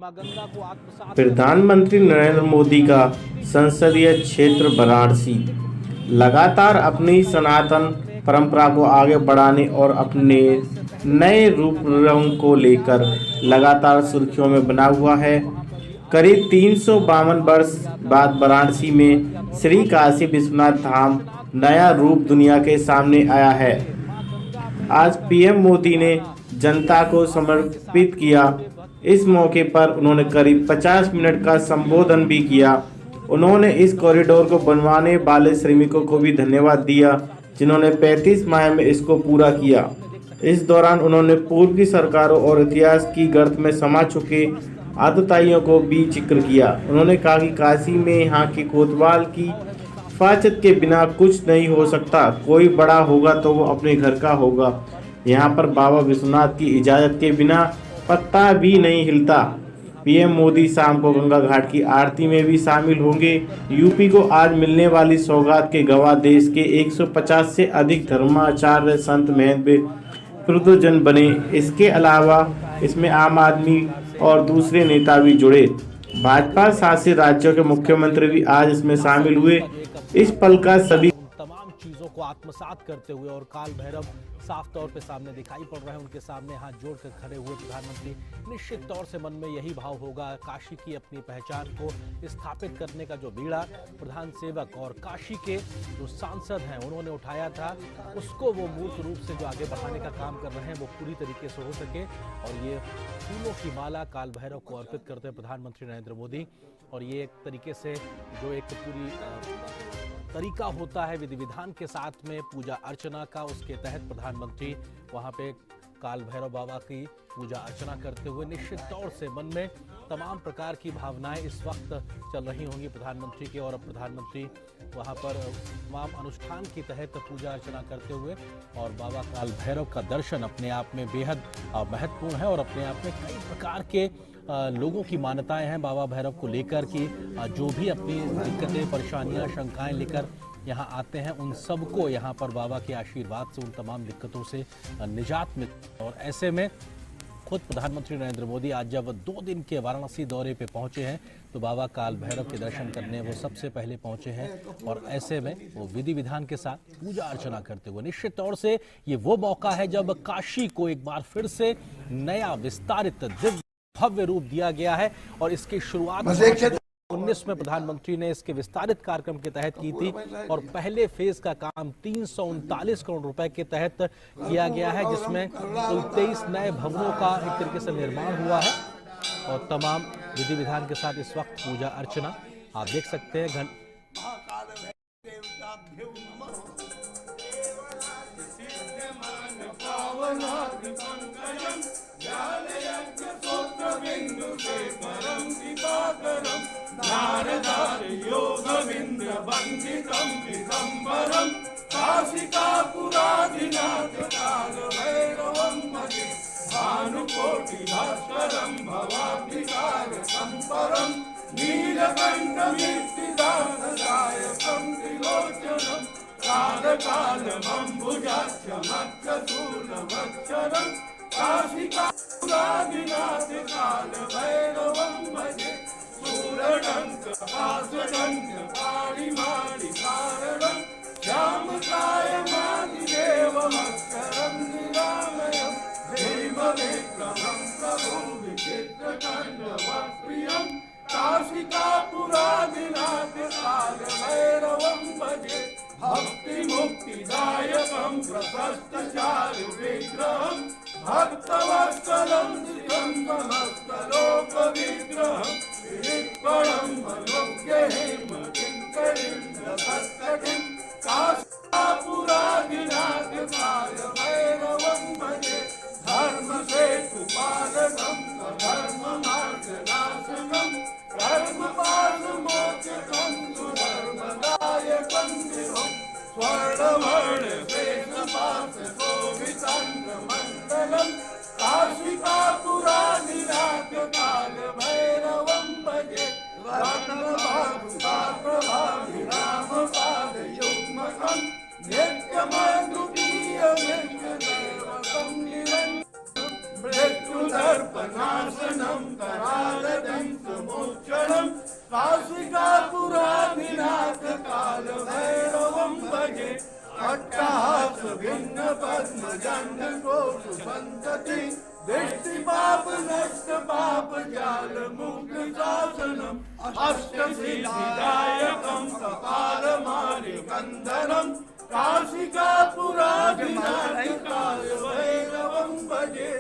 मां गंगा को आत्मसात। प्रधानमंत्री नरेंद्र मोदी का संसदीय क्षेत्र वाराणसी लगातार अपनी सनातन परंपरा को आगे बढ़ाने और अपने नए रूप रंग को लेकर लगातार सुर्खियों में बना हुआ है। करीब 352 वर्ष बाद वाराणसी में श्री काशी विश्वनाथ धाम नया रूप दुनिया के सामने आया है। आज पीएम मोदी ने जनता को समर्पित किया। इस मौके पर उन्होंने करीब 50 मिनट का संबोधन भी किया। उन्होंने इस कॉरिडोर को बनवाने वाले श्रमिकों को भी धन्यवाद दिया, जिन्होंने 35 माह में इसको पूरा किया। इस दौरान उन्होंने पूर्व की सरकारों और इतिहास की गर्त में समा चुके आतताइयों को भी जिक्र किया। उन्होंने कहा कि काशी में यहाँ के कोतवाल की हिफाजत के बिना कुछ नहीं हो सकता। कोई बड़ा होगा तो वो अपने घर का होगा। यहाँ पर बाबा विश्वनाथ की इजाज़त के बिना पत्ता भी नहीं हिलता। पीएम मोदी शाम को गंगा घाट की आरती में भी शामिल होंगे। यूपी को आज मिलने वाली सौगात के गवाह देश के 150 से अधिक धर्माचार्य, संत, महंत, प्रबुद्धजन बने। इसके अलावा इसमें आम आदमी और दूसरे नेता भी जुड़े। भाजपा शासित राज्यों के मुख्यमंत्री भी आज इसमें शामिल हुए। इस पल का सभी तमाम चीजों को आत्मसात करते हुए और काल भैरव साफ तौर पे सामने दिखाई पड़ रहे हैं। उनके सामने हाथ जोड़कर खड़े हुए प्रधानमंत्री, निश्चित तौर से मन में यही भाव होगा, काशी की अपनी पहचान को स्थापित करने का जो बीड़ा प्रधान सेवक और काशी के जो सांसद हैं उन्होंने उठाया था, उसको वो मूर्त रूप से जो आगे बढ़ाने का काम कर रहे हैं वो पूरी तरीके से हो सके। और ये फूलों की माला काल भैरव को अर्पित करते हैं प्रधानमंत्री नरेंद्र मोदी। और ये एक तरीके से जो एक पूरी तरीका होता है विधि विधान के साथ में पूजा अर्चना का, उसके तहत प्रधानमंत्री वहां पे काल भैरव बाबा की पूजा अर्चना करते हुए निश्चित तौर से मन में तमाम प्रकार की भावनाएं इस वक्त चल रही होंगी प्रधानमंत्री के। और प्रधानमंत्री वहां पर तमाम अनुष्ठान के तहत पूजा अर्चना करते हुए और बाबा काल भैरव का दर्शन अपने आप में बेहद महत्वपूर्ण है। और अपने आप में कई प्रकार के लोगों की मान्यताएं हैं बाबा भैरव को लेकर कि जो भी अपनी दिक्कतें, परेशानियां, शंकाएं लेकर यहाँ आते हैं उन सबको यहाँ पर बाबा के आशीर्वाद से उन तमाम दिक्कतों से निजात मिलती है। और ऐसे में खुद प्रधानमंत्री नरेंद्र मोदी आज जब 2 दिन के वाराणसी दौरे पे पहुंचे हैं तो बाबा काल भैरव के दर्शन करने वो सबसे पहले पहुंचे हैं। और ऐसे में वो विधि विधान के साथ पूजा अर्चना करते हुए निश्चित तौर से ये वो मौका है जब काशी को एक बार फिर से नया विस्तारित दिव्य भव्य रूप दिया गया है। और इसकी शुरुआत 2019 में प्रधानमंत्री ने इसके विस्तारित कार्यक्रम के तहत की थी। और पहले फेज का काम 339 करोड़ रुपए के तहत किया गया है, जिसमें कुल 23 नए भवनों का एक तरीके से निर्माण हुआ है। और तमाम विधि विधान के साथ इस वक्त पूजा अर्चना आप देख सकते हैं। भानुकोटि भास्करं भवाब्धिकार संपरं नीलकण्ठमीर्तिदासदायकं त्रिलोचनं कालकालमम्बुजाक्षमक्षशूलभक्षरं काशिकापुरादिनाथ कालभैरवं भजे शूलडङ्कपाशडङ्कपाणिमाणिकारणं श्यामकायमादिदेवमक्षरं निरामयम् देवविक्रमं प्रभु विचित्रकण्डवप्रियं काशिकापुरादिनाथ कालभैरवं भजे भक्तिमुक्तिदायकं प्रशस्तचारुविग्रहं भक्तवत्सलं श्रियं समस्तलोकविग्रहं विरिक्पणं मनोज्ञहेमकिङ्करीं रसस्तटिं काशिकापुरादिनाथ कालभैरवं भजे धर्मसेतुपालकं स्वधर्ममार्गनाशकं कर्मपाशमोचकं सुधर्मदायकं दिवं स्वर्णवर्णशेषपाशशोभिताङ्गमण्डलं काशिकापुरादिनाथ कालभैरवं भजे रत्नभाप्रभाविरामपादयुग्मकं नित्यमद्वितीयमेकदेवकं निरञ्जनं मृत्युदर्पनाशनं करालद पद्म जन्म कोट संतति दृष्टि पाप नष्ट पाप जाल मुक्त शासनम अष्ट सिद्धिदायकम कपाल मानिकंदनम काशिका पुराधिनायकाय भैरवं भजे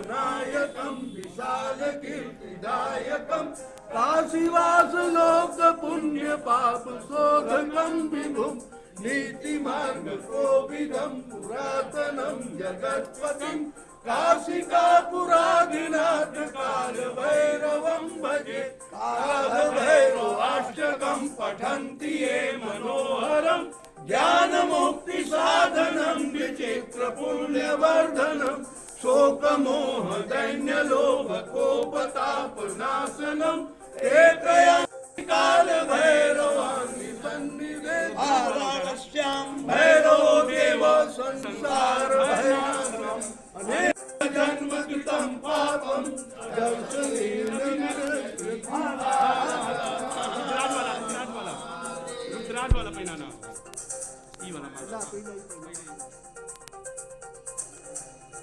नायकम विशाल कीर्तिदायकम काशीवास लोक पुण्य पाप शोधकम विभुम नीति मार्ग कोविदम पुरातनम जगत्पतिम काशिका पुराधिनाथ काल भैरवं भजे काल भैरव अष्टकम पठन्ति ये मनोहरम ज्ञान मुक्ति साधनम विचित्र पुण्य वर्धनम शोक मोह दैन्य लोभ कोपताप नाशनम एकया काल भैरवानि सन्निधेश्याम भैरव देव संसार भयानम अनेक जन्म कृतं पापम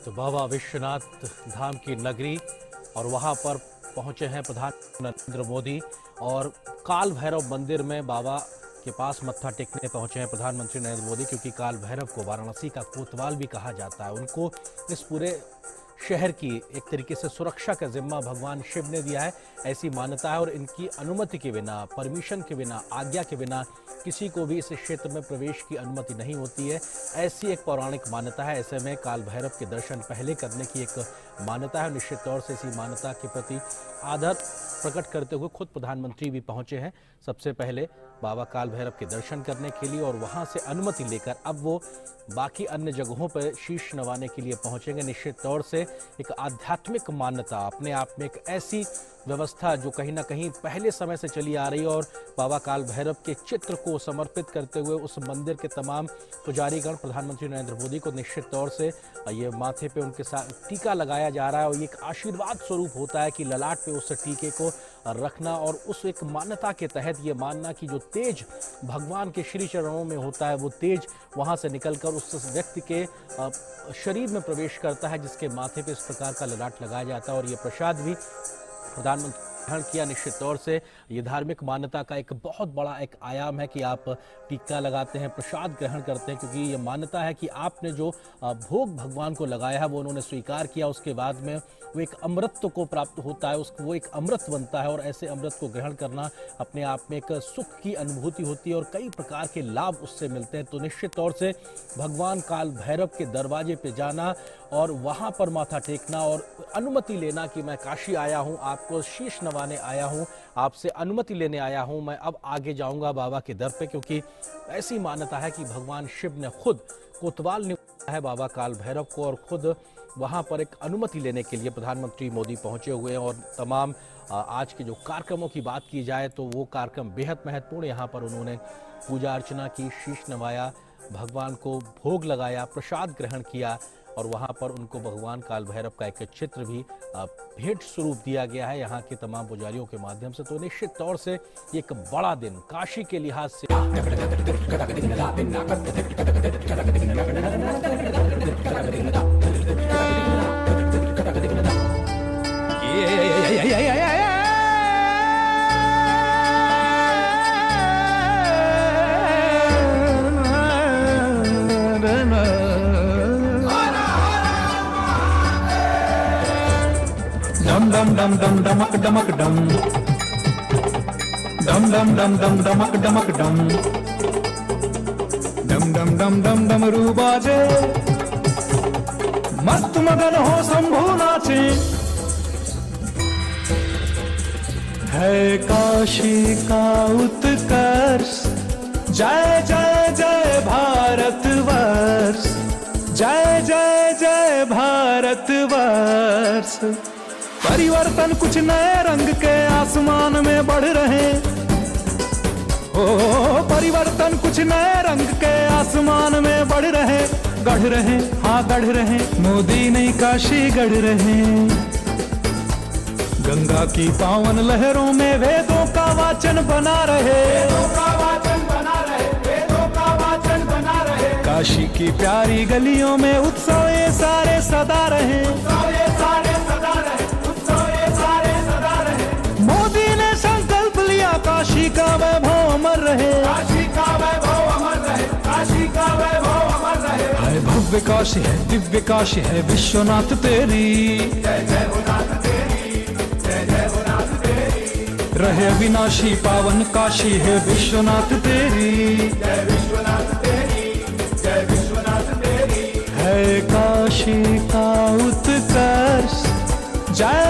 तो बाबा विश्वनाथ धाम की नगरी और वहां पर पहुंचे हैं प्रधानमंत्री नरेंद्र मोदी और काल भैरव मंदिर में बाबा के पास मत्था टेकने पहुंचे हैं प्रधानमंत्री नरेंद्र मोदी, क्योंकि काल भैरव को वाराणसी का कोतवाल भी कहा जाता है। उनको इस पूरे शहर की एक तरीके से सुरक्षा का जिम्मा भगवान शिव ने दिया है, ऐसी मान्यता है। और इनकी अनुमति के बिना, परमिशन के बिना, आज्ञा के बिना किसी को भी इस क्षेत्र में प्रवेश की अनुमति नहीं होती है, ऐसी एक पौराणिक मान्यता है। ऐसे में काल भैरव के दर्शन पहले करने की एक मान्यता है। निश्चित तौर से इसी मान्यता के प्रति आदर प्रकट करते हुए खुद प्रधानमंत्री भी पहुंचे हैं सबसे पहले बाबा काल भैरव के दर्शन करने के लिए, और वहां से अनुमति लेकर अब वो बाकी अन्य जगहों पर शीश नवाने के लिए पहुंचेंगे। निश्चित तौर से एक आध्यात्मिक मान्यता, अपने आप में एक ऐसी व्यवस्था जो कहीं ना कहीं पहले समय से चली आ रही है, और बाबा काल भैरव के चित्र को समर्पित करते हुए उस मंदिर के तमाम पुजारीगण प्रधानमंत्री नरेंद्र मोदी को निश्चित तौर से ये माथे पे उनके साथ टीका लगाया जा रहा है, और ये एक आशीर्वाद स्वरूप होता है कि ललाट पे उस टीके को रखना, और उस एक मान्यता के तहत ये मानना कि जो तेज भगवान के श्री चरणों में होता है वो तेज वहाँ से निकलकर उस व्यक्ति के शरीर में प्रवेश करता है जिसके माथे पे इस प्रकार का ललाट लगाया जाता है। और ये प्रसाद भी प्रधानमंत्री ग्रहण किया। निश्चित तौर से ये धार्मिक मान्यता का एक बहुत बड़ा एक आयाम है कि आप टीका लगाते हैं, प्रसाद ग्रहण करते हैं, क्योंकि ये मान्यता है कि आपने जो भोग भगवान को लगाया है वो उन्होंने स्वीकार किया, उसके बाद में वो एक अमृत को प्राप्त होता है, उसको वो एक अमृत बनता है, और ऐसे अमृत को ग्रहण करना अपने आप में एक सुख की अनुभूति होती है और कई प्रकार के लाभ उससे मिलते हैं। तो निश्चित तौर से भगवान काल भैरव के दरवाजे पे जाना और वहाँ पर माथा टेकना और अनुमति लेना कि मैं काशी आया हूँ, आपको शीश नवाने आया हूँ, आपसे अनुमति लेने आया हूँ, मैं अब आगे जाऊँगा बाबा के दर पे, क्योंकि ऐसी मान्यता है कि भगवान शिव ने खुद कोतवाल नियुक्त है बाबा काल भैरव को, और खुद वहाँ पर एक अनुमति लेने के लिए प्रधानमंत्री मोदी पहुँचे हुए हैं। और तमाम आज के जो कार्यक्रमों की बात की जाए तो वो कार्यक्रम बेहद महत्वपूर्ण। यहाँ पर उन्होंने पूजा अर्चना की, शीश नवाया, भगवान को भोग लगाया, प्रसाद ग्रहण किया, और वहाँ पर उनको भगवान काल भैरव का एक चित्र भी भेंट स्वरूप दिया गया है यहाँ के तमाम पुजारियों के माध्यम से। तो निश्चित तौर से ये एक बड़ा दिन काशी के लिहाज से dum dum dum dumak dumak dum dum dum dum dum dumak dumak dum dum dum dum dum डमरू बाजे मस्त मगन हो शंभू नाचे है काशी का उत्कर्ष जय जय जय भारतवर्ष जय जय जय भारतवर्ष परिवर्तन कुछ नए रंग के आसमान में बढ़ रहे ओ परिवर्तन कुछ नए रंग के आसमान में बढ़ रहे गढ़ रहे हाँ गढ़ रहे मोदी नहीं काशी गढ़ रहे गंगा की पावन लहरों में वेदों का वाचन बना रहे वेदों का वाचन बना रहे वेदों का वाचन बना रहे काशी की प्यारी गलियों में उत्सव ये सारे सदा रहे। मोदी ने संकल्प लिया काशी का वैभव अमर रहे। हाय भव्य काशी है, दिव्य काशी है विश्वनाथ तेरी। रहे अविनाशी पावन काशी है विश्वनाथ तेरी। है काशी का उत्कर्ष, जय